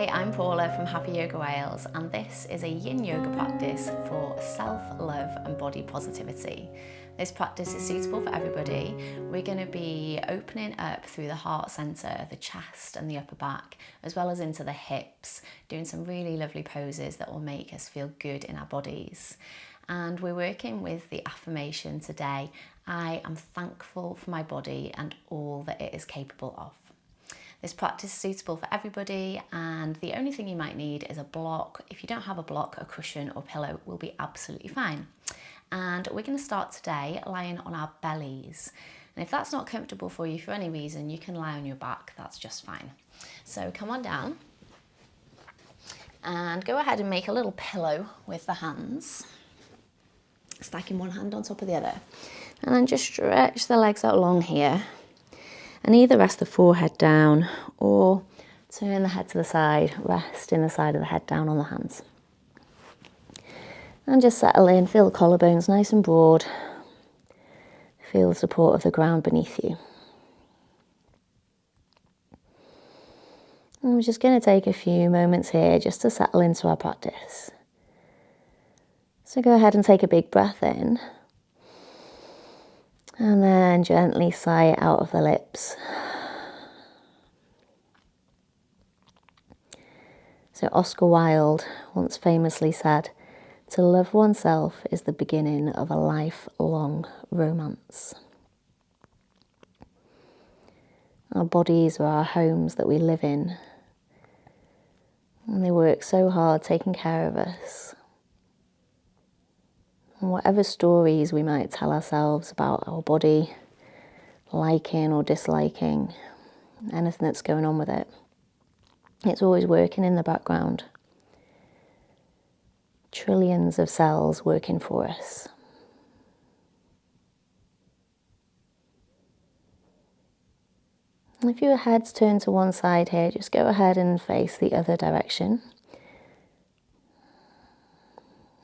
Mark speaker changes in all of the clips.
Speaker 1: Hi, I'm Paula from Happy Yoga Wales, and this is a yin yoga practice for self-love and body positivity. This practice is suitable for everybody. We're going to be opening up through the heart centre, the chest and the upper back, as well as into the hips, doing some really lovely poses that will make us feel good in our bodies. And we're working with the affirmation today, I am thankful for my body and all that it is capable of. This practice is suitable for everybody, and the only thing you might need is a block. If you don't have a block, a cushion or pillow will be absolutely fine. And we're going to start today lying on our bellies. And if that's not comfortable for you for any reason, you can lie on your back, that's just fine. So come on down and go ahead and make a little pillow with the hands, stacking one hand on top of the other. And then just stretch the legs out long here. And either rest the forehead down or turn the head to the side, resting the side of the head down on the hands. And just settle in, feel the collarbones nice and broad. Feel the support of the ground beneath you. And we're just going to take a few moments here just to settle into our practice. So go ahead and take a big breath in. And then gently sigh it out of the lips. So Oscar Wilde once famously said, "To love oneself is the beginning of a lifelong romance." Our bodies are our homes that we live in. And they work so hard taking care of us. And whatever stories we might tell ourselves about our body, liking or disliking, anything that's going on with it, it's always working in the background. Trillions of cells working for us. And if your head's turned to one side here, just go ahead and face the other direction.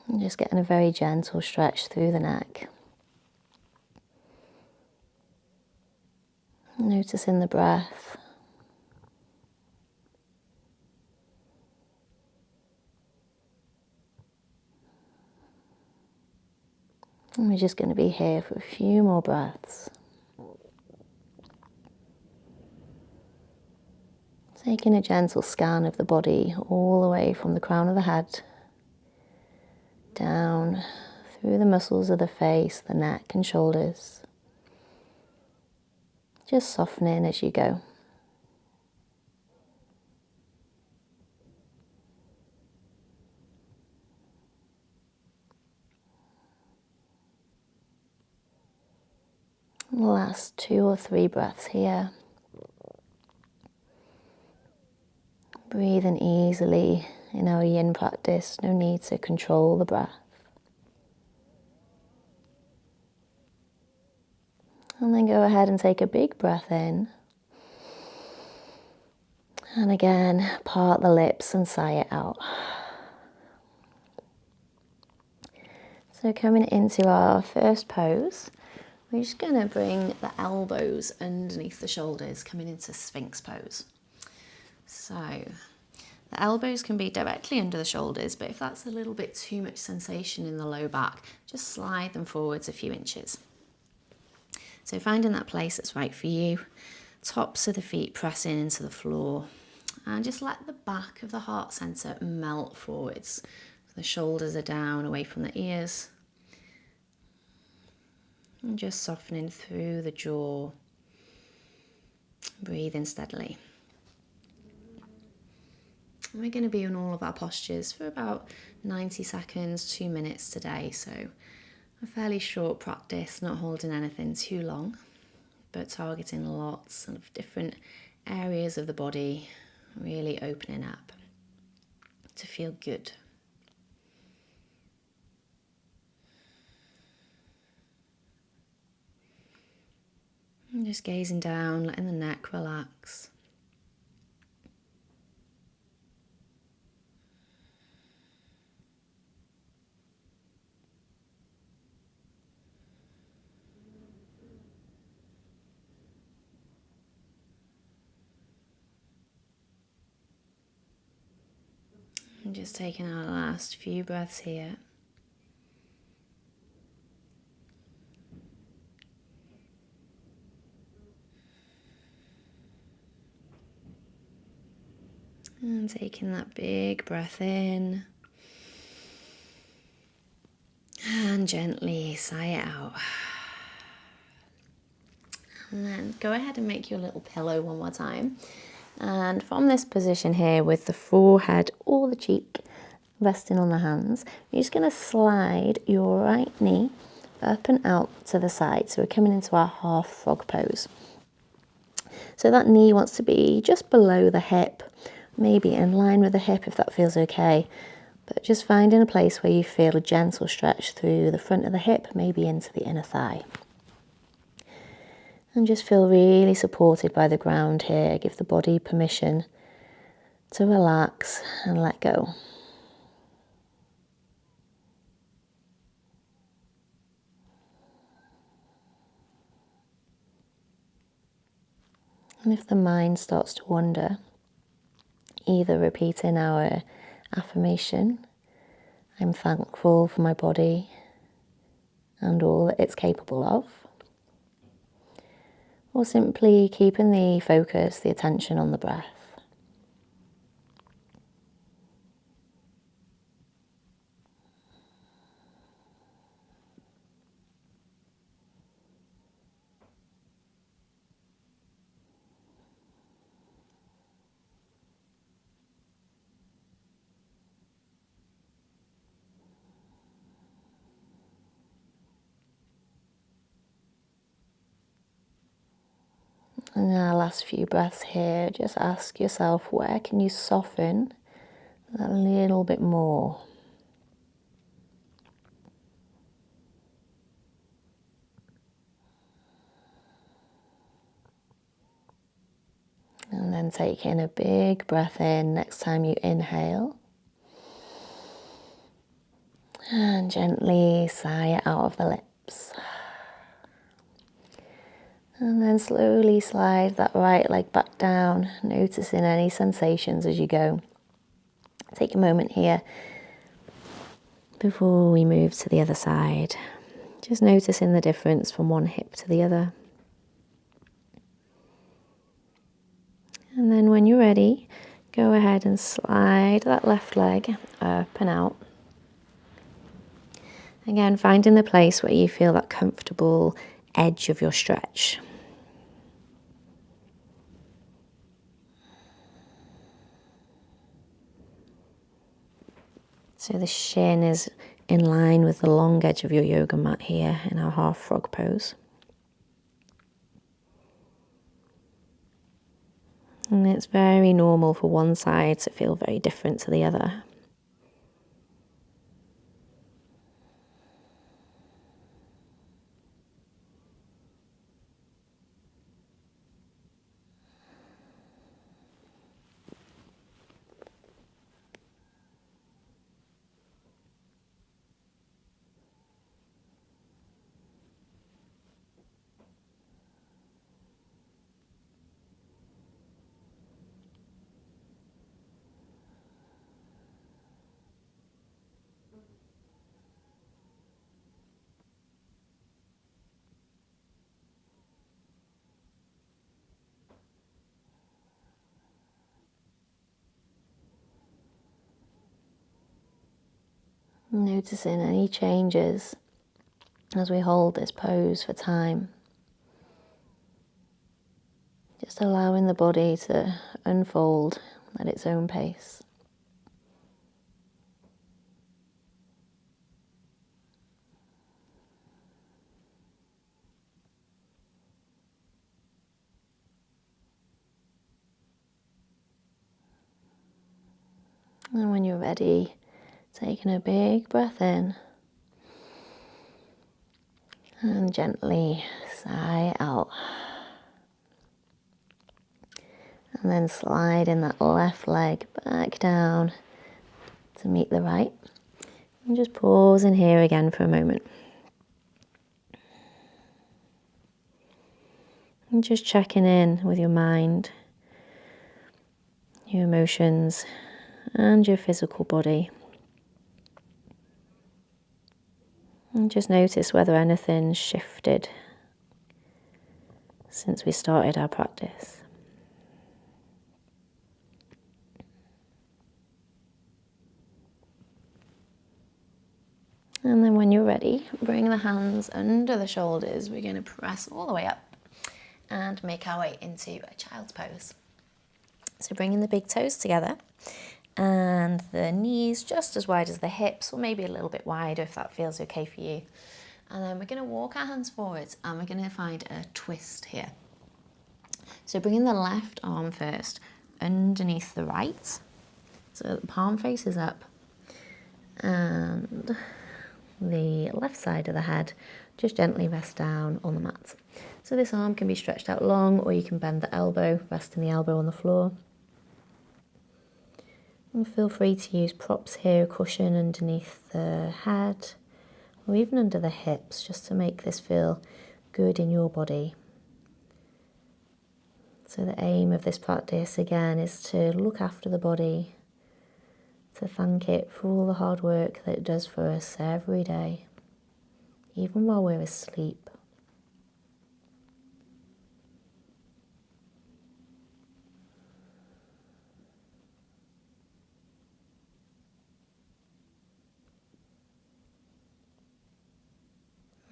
Speaker 1: And just getting a very gentle stretch through the neck. Noticing the breath. And we're just going to be here for a few more breaths. Taking a gentle scan of the body all the way from the crown of the head, down through the muscles of the face, the neck and shoulders. Just softening as you go. Last 2 or 3 breaths here. Breathing easily in our yin practice, no need to control the breath. And then go ahead and take a big breath in. And again, part the lips and sigh it out. So coming into our first pose, we're just going to bring the elbows underneath the shoulders, coming into Sphinx pose. So the elbows can be directly under the shoulders, but if that's a little bit too much sensation in the low back, just slide them forwards a few inches. So finding that place that's right for you, tops of the feet pressing into the floor, and just let the back of the heart centre melt forwards. The shoulders are down, away from the ears. And just softening through the jaw, breathing steadily. And we're going to be in all of our postures for about 90 seconds, 2 minutes today. So a fairly short practice, not holding anything too long, but targeting lots of different areas of the body, really opening up to feel good. And just gazing down, letting the neck relax. And just taking our last few breaths here. And taking that big breath in. And gently sigh it out. And then go ahead and make your little pillow one more time. And from this position here with the forehead or the cheek resting on the hands, you're just going to slide your right knee up and out to the side. So we're coming into our half frog pose. So that knee wants to be just below the hip, maybe in line with the hip if that feels okay. But just finding a place where you feel a gentle stretch through the front of the hip, maybe into the inner thigh. And just feel really supported by the ground here. Give the body permission to relax and let go. And if the mind starts to wander, either repeating our affirmation, I'm thankful for my body and all that it's capable of, or simply keeping the focus, the attention on the breath. And our last few breaths here, just ask yourself, where can you soften a little bit more? And then take in a big breath in next time you inhale. And gently sigh it out of the lips. And then slowly slide that right leg back down, noticing any sensations as you go. Take a moment here before we move to the other side. Just noticing the difference from one hip to the other. And then when you're ready, go ahead and slide that left leg up and out. Again, finding the place where you feel that comfortable edge of your stretch. So the shin is in line with the long edge of your yoga mat here in our half frog pose. And it's very normal for one side to feel very different to the other. Noticing any changes as we hold this pose for time. Just allowing the body to unfold at its own pace. And when you're ready, taking a big breath in and gently sigh out. And then sliding that left leg back down to meet the right. And just pausing here again for a moment. And just checking in with your mind, your emotions, and your physical body. And just notice whether anything's shifted since we started our practice. And then when you're ready, bring the hands under the shoulders. We're going to press all the way up and make our way into a child's pose. So bringing the big toes together and the knees just as wide as the hips, or maybe a little bit wider if that feels okay for you. And then we're going to walk our hands forwards and we're going to find a twist here. So bringing the left arm first underneath the right. So the palm faces up and the left side of the head just gently rest down on the mat. So this arm can be stretched out long, or you can bend the elbow, resting the elbow on the floor. And feel free to use props here, a cushion underneath the head, or even under the hips, just to make this feel good in your body. So the aim of this practice again is to look after the body, to thank it for all the hard work that it does for us every day, even while we're asleep.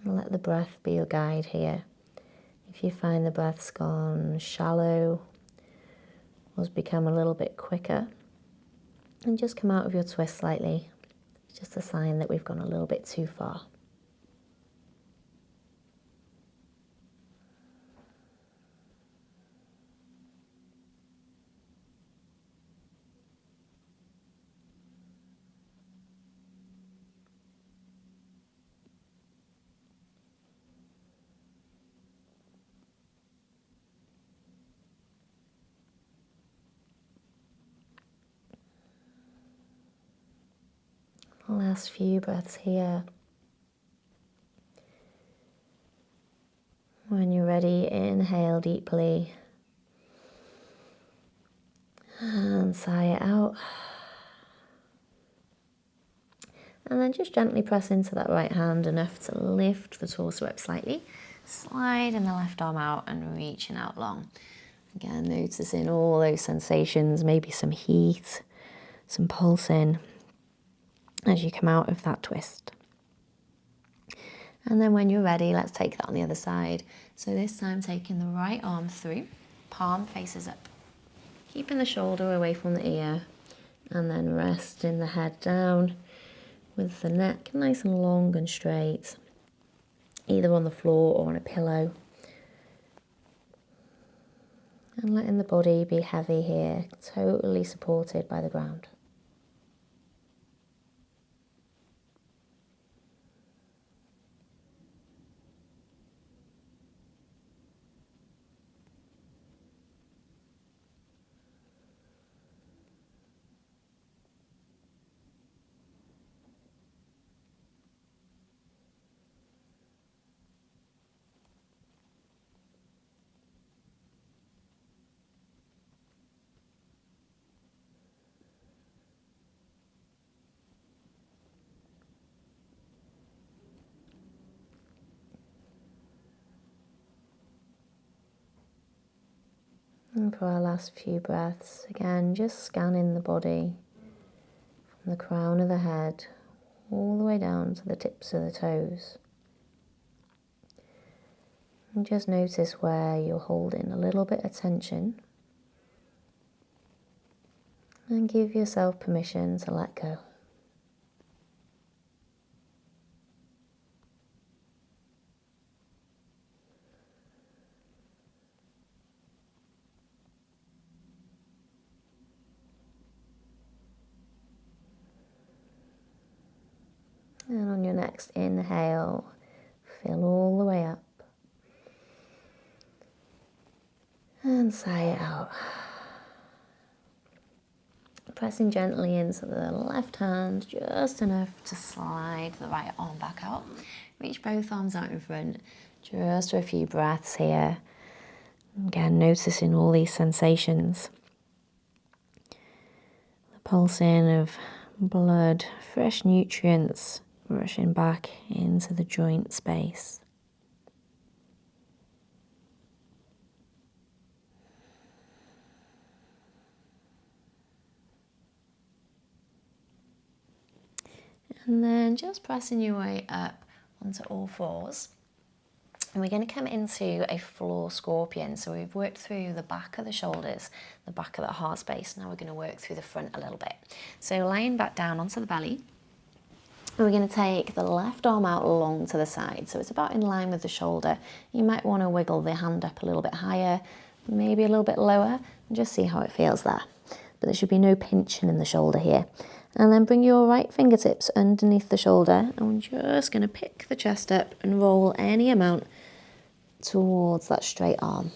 Speaker 1: And let the breath be your guide here. If you find the breath's gone shallow or has become a little bit quicker, and just come out of your twist slightly. It's just a sign that we've gone a little bit too far. Last few breaths here. When you're ready, inhale deeply and sigh it out. And then just gently press into that right hand enough to lift the torso up slightly. Sliding the left arm out and reaching out long. Again, noticing all those sensations, maybe some heat, some pulsing as you come out of that twist. And then when you're ready, let's take that on the other side. So this time taking the right arm through, palm faces up. Keeping the shoulder away from the ear, and then resting the head down with the neck nice and long and straight, either on the floor or on a pillow. And letting the body be heavy here, totally supported by the ground. And for our last few breaths, again, just scanning the body from the crown of the head all the way down to the tips of the toes. And just notice where you're holding a little bit of tension. And give yourself permission to let go. And on your next inhale, fill all the way up. And sigh it out. Pressing gently into the left hand, just enough to slide the right arm back out. Reach both arms out in front, just for a few breaths here. Again, noticing all these sensations. The
Speaker 2: pulsing of blood, fresh nutrients rushing back into the joint space. And then just pressing your way up onto all fours. And we're going to come into a floor scorpion. So we've worked through the back of the shoulders, the back of the heart space. Now we're going to work through the front a little bit. So lying back down onto the belly. We're going to take the left arm out long to the side. So it's about in line with the shoulder. You might want to wiggle the hand up a little bit higher, maybe a little bit lower, and just see how it feels there. But there should be no pinching in the shoulder here. And then bring your right fingertips underneath the shoulder. And we're just going to pick the chest up and roll any amount towards that straight arm.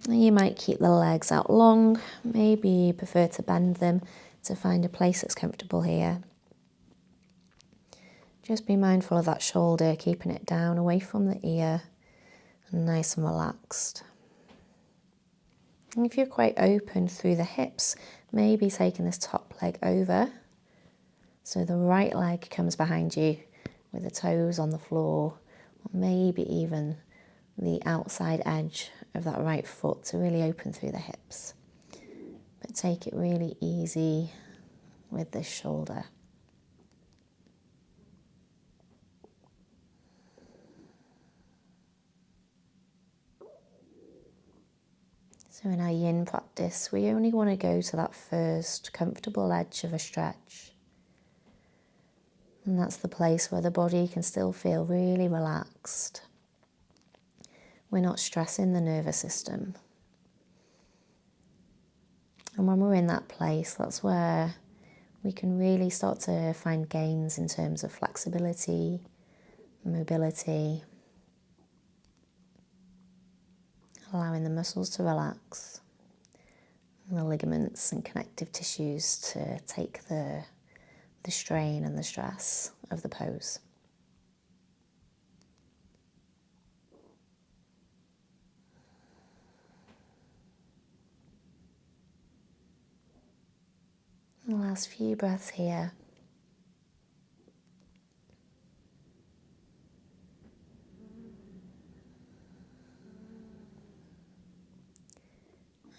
Speaker 2: And you might keep the legs out long. Maybe you prefer to bend them to find a place that's comfortable here. Just be mindful of that shoulder, keeping it down away from the ear and nice and relaxed. And if you're quite open through the hips, maybe taking this top leg over. So the right leg comes behind you with the toes on the floor, or maybe even the outside edge of that right foot to really open through the hips. But take it really easy with this shoulder. So in our yin practice, we only want to go to that first comfortable edge of a stretch. And that's the place where the body can still feel really relaxed. We're not stressing the nervous system. And when we're in that place, that's where we can really start to find gains in terms of flexibility, mobility, allowing the muscles to relax, and the ligaments and connective tissues to take the strain and the stress of the pose. The last few breaths here.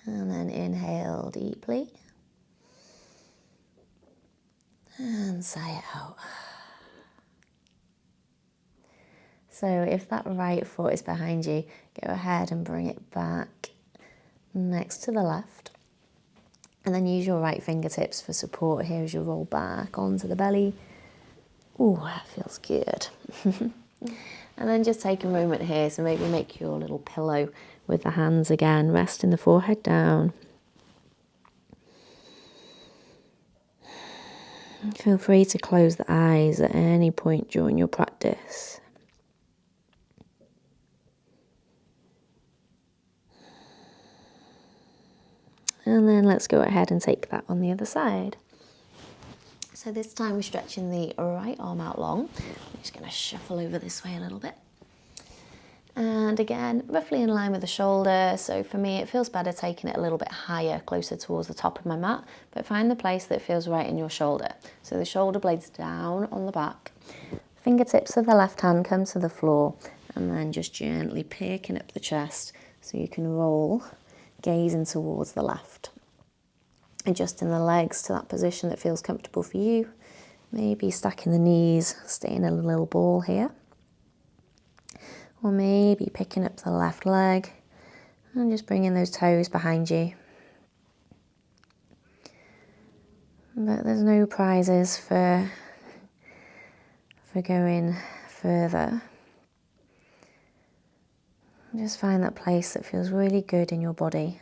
Speaker 2: And then inhale deeply. And sigh it out. So if that right foot is behind you, go ahead and bring it back next to the left. And then use your right fingertips for support here as you roll back onto the belly. Ooh, that feels good. And then just take a moment here, so maybe make your little pillow with the hands again, resting the forehead down. Feel free to close the eyes at any point during your practice. And then let's go ahead and take that on the other side. So this time we're stretching the right arm out long. I'm just going to shuffle over this way a little bit. And again, roughly in line with the shoulder. So for me, it feels better taking it a little bit higher, closer towards the top of my mat. But find the place that feels right in your shoulder. So the shoulder blades down on the back. Fingertips of the left hand come to the floor. And then just gently picking up the chest so you can roll, gazing towards the left. Adjusting the legs to that position that feels comfortable for you. Maybe stacking the knees, staying in a little ball here. Or maybe picking up the left leg and just bringing those toes behind you. But there's no prizes for going further. Just find that place that feels really good in your body.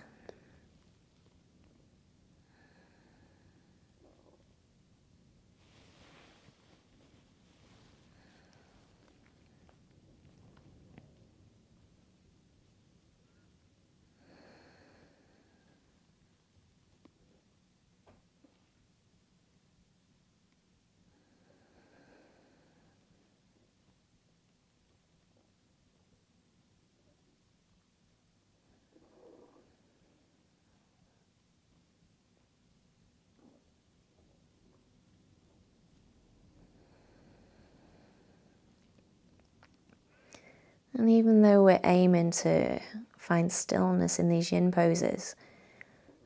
Speaker 2: And even though we're aiming to find stillness in these yin poses,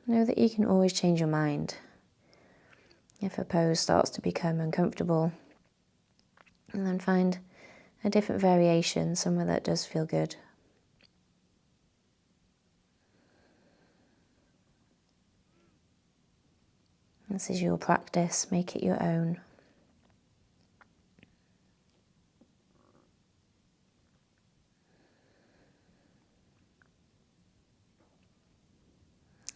Speaker 2: know that you can always change your mind. If a pose starts to become uncomfortable, and then find a different variation, somewhere that does feel good. This is your practice, make it your own.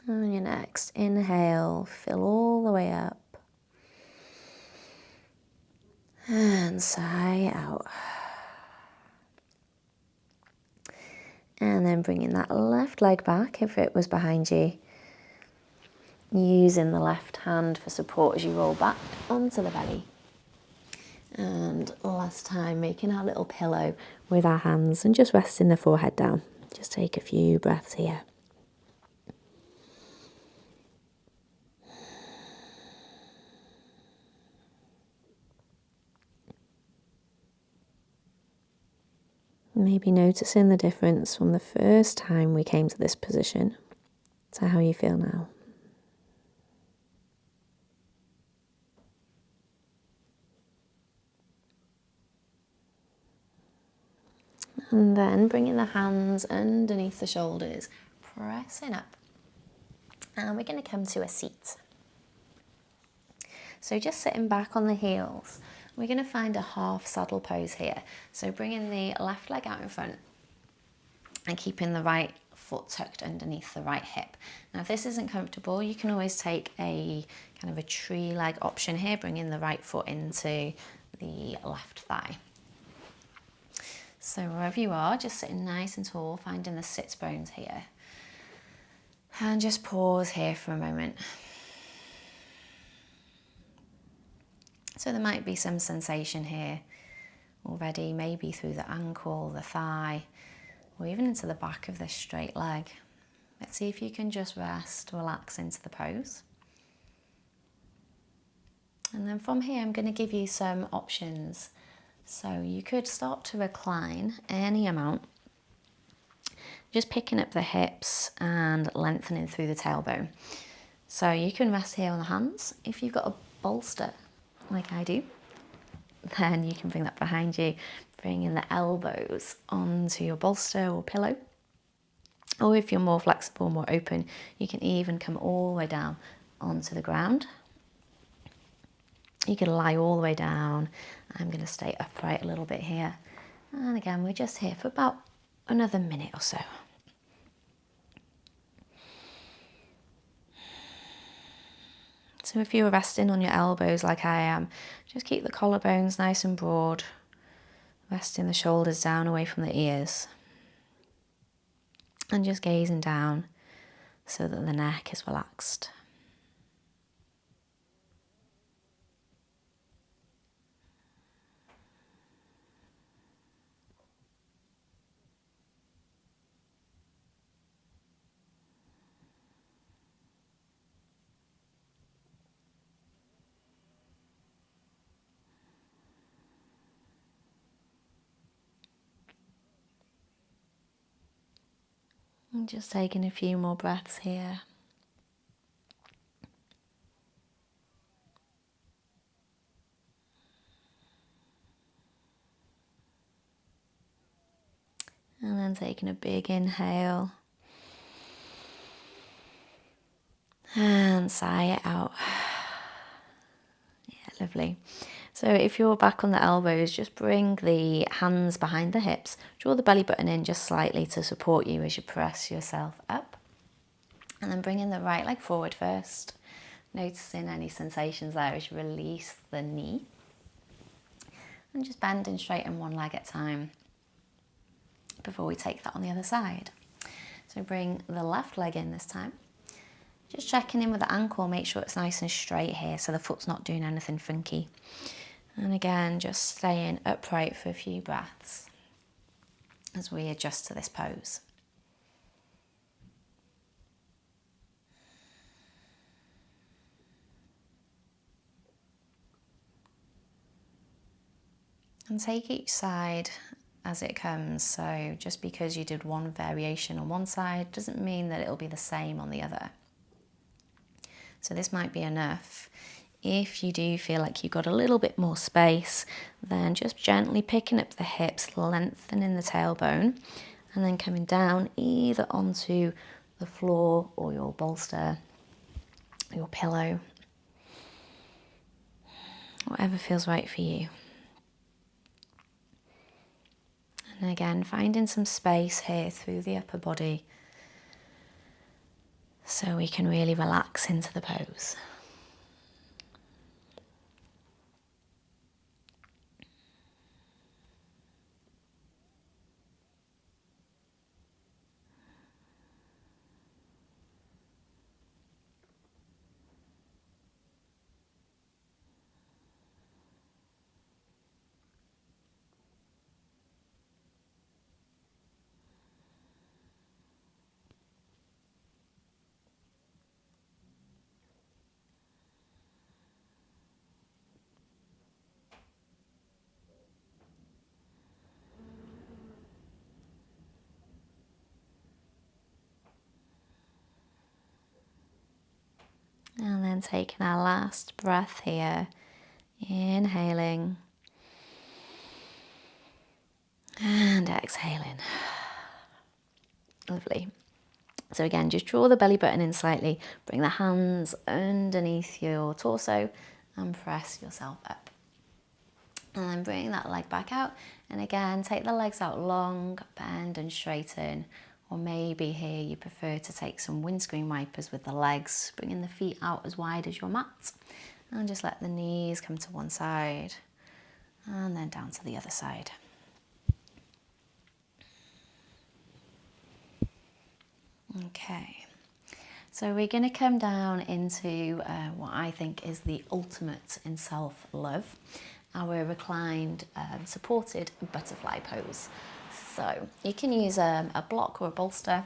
Speaker 2: And on your next inhale, fill all the way up. And sigh out. And then bringing that left leg back if it was behind you. Using the left hand for support as you roll back onto the belly. And last time, making our little pillow with our hands and just resting the forehead down. Just take a few breaths here. Maybe noticing the difference from the first time we came to this position to how you feel now. And then bringing the hands underneath the shoulders, pressing up. And we're going to come to a seat. So just sitting back on the heels, we're going to find a half saddle pose here. So bringing the left leg out in front and keeping the right foot tucked underneath the right hip. Now if this isn't comfortable, you can always take a kind of a tree leg option here, bringing the right foot into the left thigh. So wherever you are, just sitting nice and tall, finding the sits bones here. And just pause here for a moment. So there might be some sensation here already, maybe through the ankle, the thigh, or even into the back of this straight leg. Let's see if you can just rest, relax into the pose. And then from here, I'm going to give you some options. So you could start to recline any amount, just picking up the hips and lengthening through the tailbone. So you can rest here on the hands. If you've got a bolster, like I do, then you can bring that behind you, bringing the elbows onto your bolster or pillow. Or if you're more flexible, more open, you can even come all the way down onto the ground. You can lie all the way down. I'm going to stay upright a little bit here. And again, we're just here for about another minute or so. So if you're resting on your elbows like I am, just keep the collarbones nice and broad, resting the shoulders down away from the ears. And just gazing down so that the neck is relaxed. And just taking a few more breaths here. And then taking a big inhale. And sigh it out. Yeah, lovely. So if you're back on the elbows, just bring the hands behind the hips. Draw the belly button in just slightly to support you as you press yourself up. And then bringing the right leg forward first. Noticing any sensations there as you release the knee. And just bend and straighten one leg at a time before we take that on the other side. So bring the left leg in this time. Just checking in with the ankle, make sure it's nice and straight here so the foot's not doing anything funky. And again, just staying upright for a few breaths as we adjust to this pose. And take each side
Speaker 1: as it comes. So just because you did one variation on one side doesn't mean that it'll be the same on the other. So this might be enough. If you do feel like you've got a little bit more space, then just gently picking up the hips, lengthening the tailbone, and then coming down either onto the floor or your bolster, your pillow, whatever feels right for you. And again, finding some space here through the upper body so we can really relax into the pose. And then taking our last breath here, inhaling and exhaling. Lovely. So again, just draw the belly button in slightly, bring the hands underneath your torso and press yourself up. And then bring that leg back out. And again, take the legs out long, bend and straighten. Or maybe here you prefer to take some windscreen wipers with the legs, bringing the feet out as wide as your mat. And just let the knees come to one side and then down to the other side. Okay, so we're going to come down into what I think is the ultimate in self-love, our reclined, supported butterfly pose. So you can use a block or a bolster.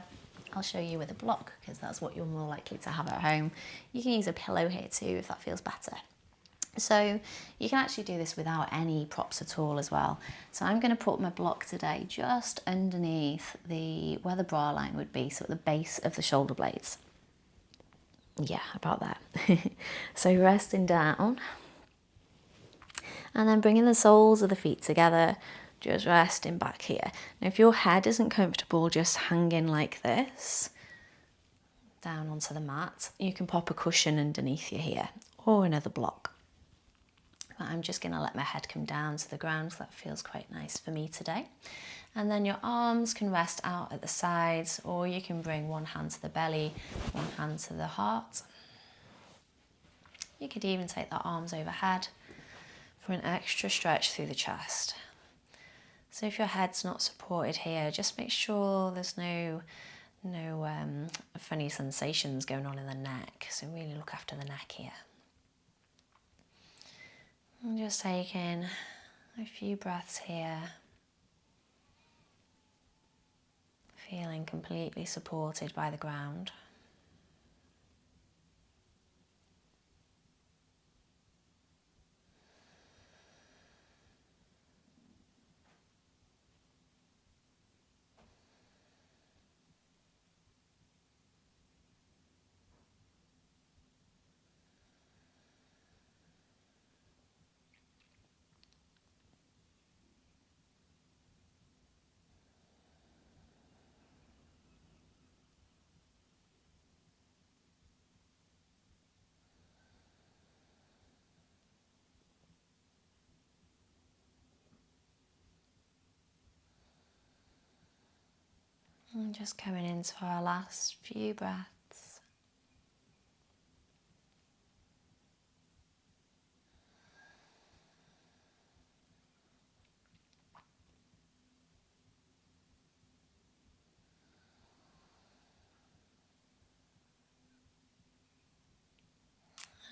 Speaker 1: I'll show you with a block because that's what you're more likely to have at home. You can use a pillow here too if that feels better. So you can actually do this without any props at all as well. So I'm going to put my block today just underneath where the bra line would be, so at the base of the shoulder blades. Yeah, about that. So resting down and then bringing the soles of the feet together, just resting back here. Now if your head isn't comfortable just hanging like this down onto the mat, you can pop a cushion underneath you here or another block. I'm just going to let my head come down to the ground, so that feels quite nice for me today. And then your arms can rest out at the sides, or you can bring one hand to the belly, one hand to the heart. You could even take the arms overhead for an extra stretch through the chest. So if your head's not supported here, just make sure there's no funny sensations going on in the neck. So really look after the neck here. And just taking a few breaths here, feeling completely supported by the ground. And just coming into our last few breaths.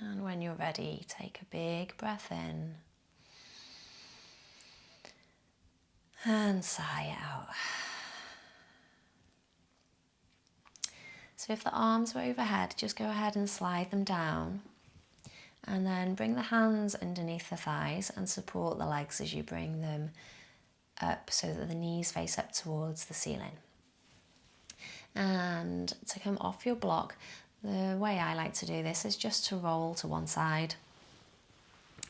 Speaker 1: And when you're ready, take a big breath in and sigh it out. So if the arms were overhead, just go ahead and slide them down. And then bring the hands underneath the thighs and support the legs as you bring them up so that the knees face up towards the ceiling. And to come off your block, the way I like to do this is just to roll to one side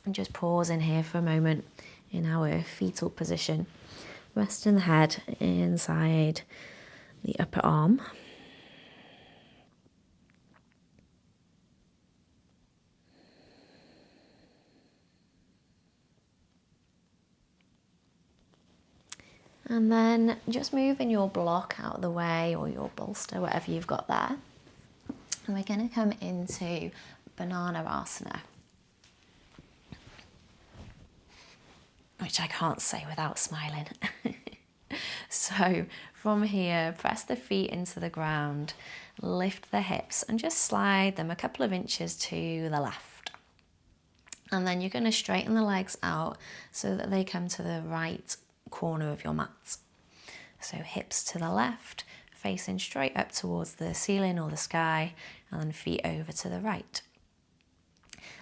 Speaker 1: and just pause in here for a moment in our fetal position, resting the head inside the upper arm. And then just moving your block out of the way, or your bolster, whatever you've got there. And we're going to come into Banana Asana, which I can't say without smiling. So from here, press the feet into the ground, lift the hips and just slide them a couple of inches to the left. And then you're going to straighten the legs out so that they come to the right corner of your mat. So hips to the left, facing straight up towards the ceiling or the sky, and then feet over to the right.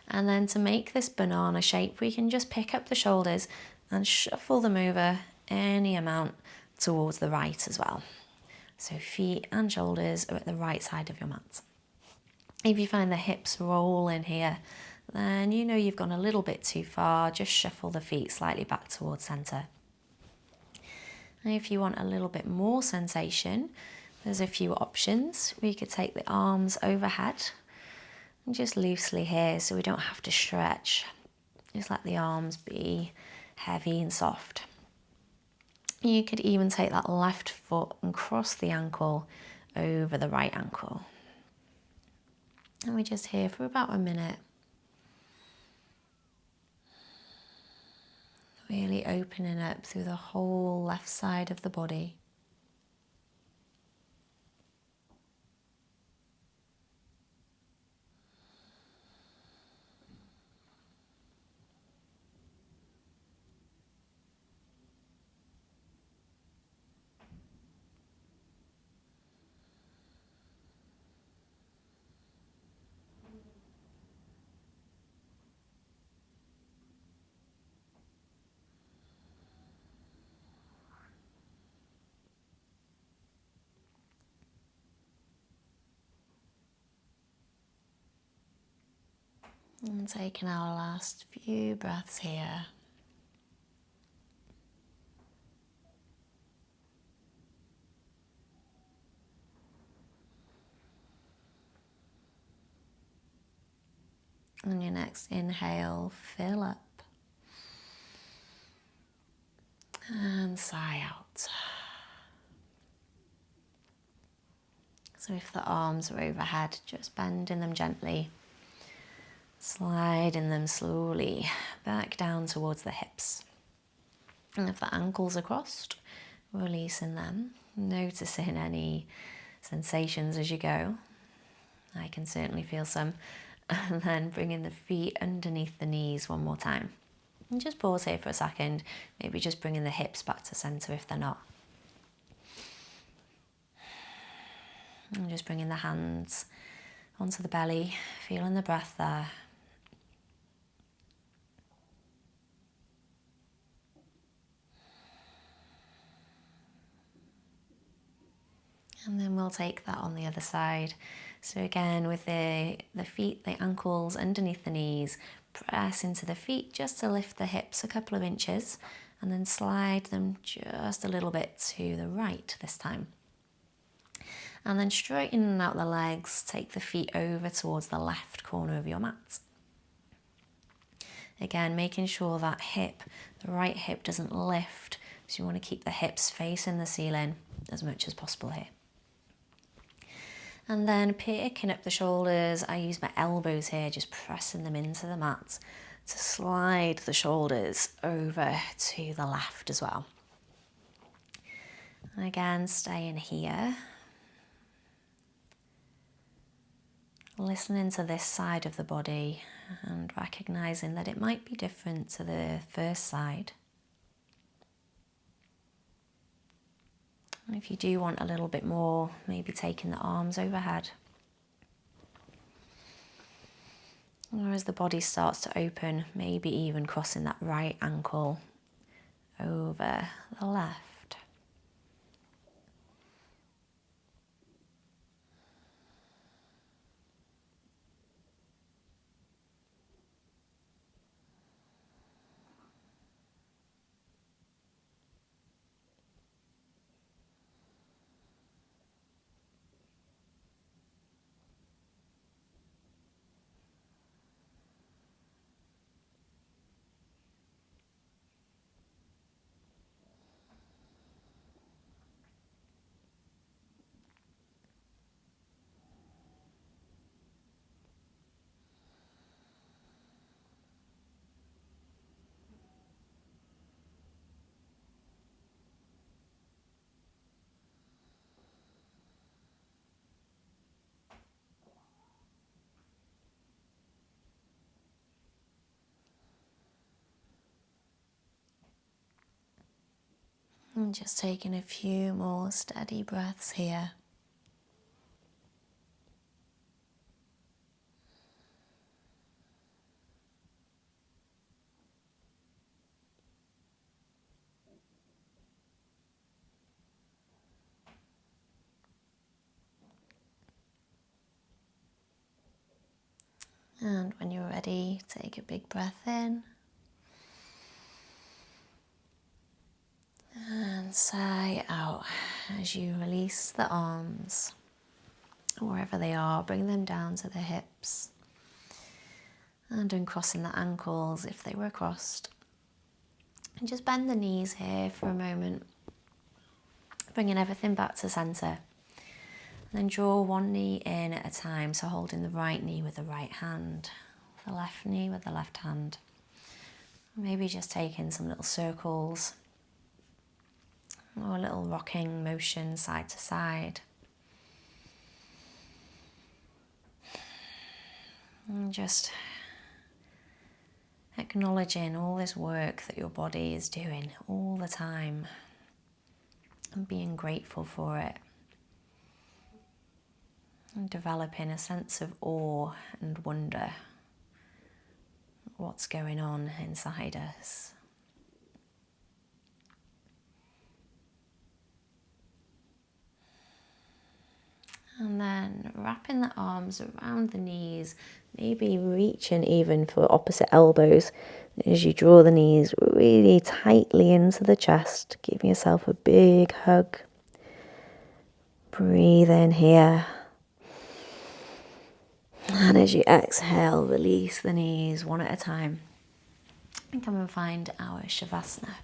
Speaker 1: And then to make this banana shape, we can just pick up the shoulders and shuffle them over any amount towards the right as well. So feet and shoulders are at the right side of your mat. If you find the hips roll in here, then you know you've gone a little bit too far. Just shuffle the feet slightly back towards centre. And if you want a little bit more sensation, there's a few options. We could take the arms overhead and just loosely here so we don't have to stretch. Just let the arms be heavy and soft. You could even take that left foot and cross the ankle over the right ankle. And we're just here for about a minute. Really opening up through the whole left side of the body. And taking our last few breaths here. On your next inhale, fill up and sigh out. So if the arms are overhead, just bending them gently, sliding them slowly back down towards the hips. And if the ankles are crossed, releasing them, noticing any sensations as you go. I can certainly feel some. And then bringing the feet underneath the knees one more time. And just pause here for a second, maybe just bringing the hips back to centre if they're not. And just bringing the hands onto the belly, feeling the breath there. And then we'll take that on the other side. So again, with the feet, the ankles underneath the knees, press into the feet just to lift the hips a couple of inches, and then slide them just a little bit to the right this time. And then straightening out the legs, take the feet over towards the left corner of your mat. Again, making sure that hip, the right hip doesn't lift, so you want to keep the hips facing the ceiling as much as possible here. And then picking up the shoulders, I use my elbows here, just pressing them into the mat to slide the shoulders over to the left as well. And again, staying here. Listening to this side of the body and recognising that it might be different to the first side. If you do want a little bit more, maybe taking the arms overhead. Or as the body starts to open, maybe even crossing that right ankle over the left. And just taking a few more steady breaths here. And when you're ready, take a big breath in. And sigh out as you release the arms. Wherever they are, bring them down to the hips. And uncrossing the ankles if they were crossed. And just bend the knees here for a moment. Bringing everything back to centre. And then draw one knee in at a time, so holding the right knee with the right hand, the left knee with the left hand. Maybe just taking some little circles or a little rocking motion side to side. And just acknowledging all this work that your body is doing all the time and being grateful for it. And developing a sense of awe and wonder at what's going on inside us. And then wrapping the arms around the knees, maybe reaching even for opposite elbows as you draw the knees really tightly into the chest, giving yourself a big hug. Breathe in here. And as you exhale, release the knees one at a time. And come and find our Shavasana.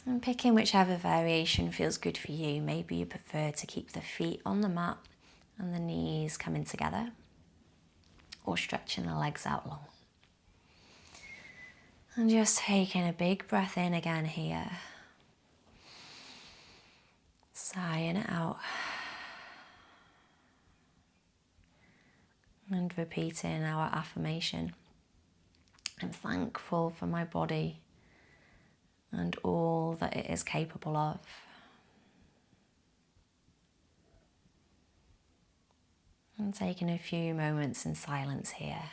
Speaker 1: And picking whichever variation feels good for you. Maybe you prefer to keep the feet on the mat and the knees coming together, or stretching the legs out long. And just taking a big breath in again here. Sighing it out. And repeating our affirmation. I'm thankful for my body and all that it is capable of. And taking a few moments in silence here.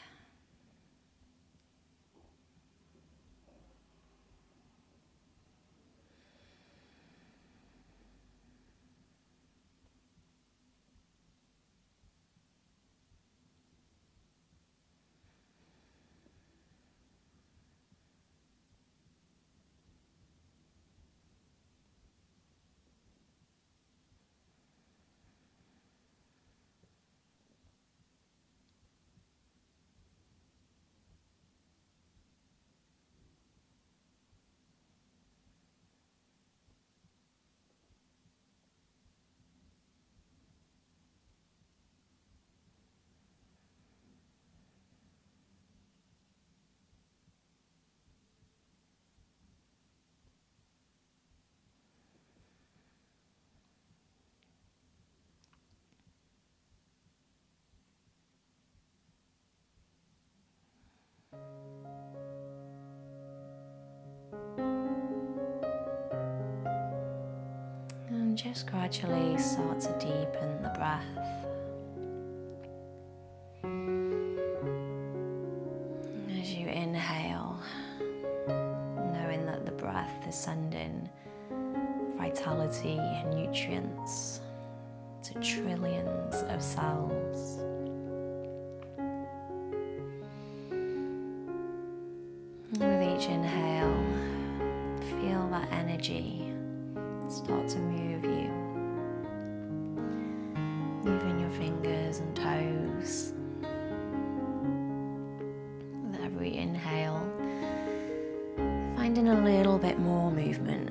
Speaker 1: And just gradually start to deepen the breath. As you inhale,
Speaker 2: vitality and nutrients to trillions of cells. With each inhale, feel that energy start to move you, moving your fingers and toes. With every inhale, finding a little bit more movement,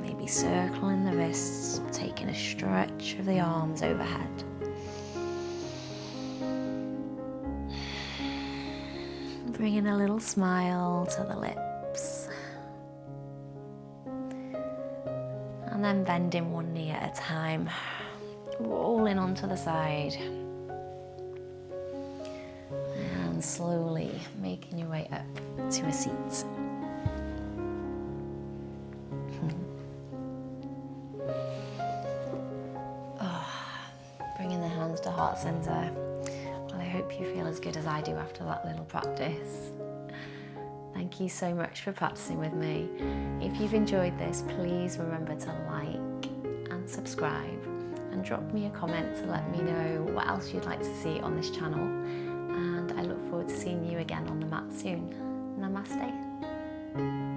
Speaker 2: maybe circling the wrists, taking a stretch of the arms overhead. Bringing a little smile to the lips. And then bending one knee at a time, rolling onto the side. And slowly making your way up to a seat. Bringing the hands to heart center. Well, I hope you feel as good as I do after that little practice. Thank you so much for practicing with me. If you've enjoyed this, please remember to like and subscribe and drop me a comment to let me know what else you'd like to see on this channel. And I look forward to seeing you again on the mat soon. Namaste.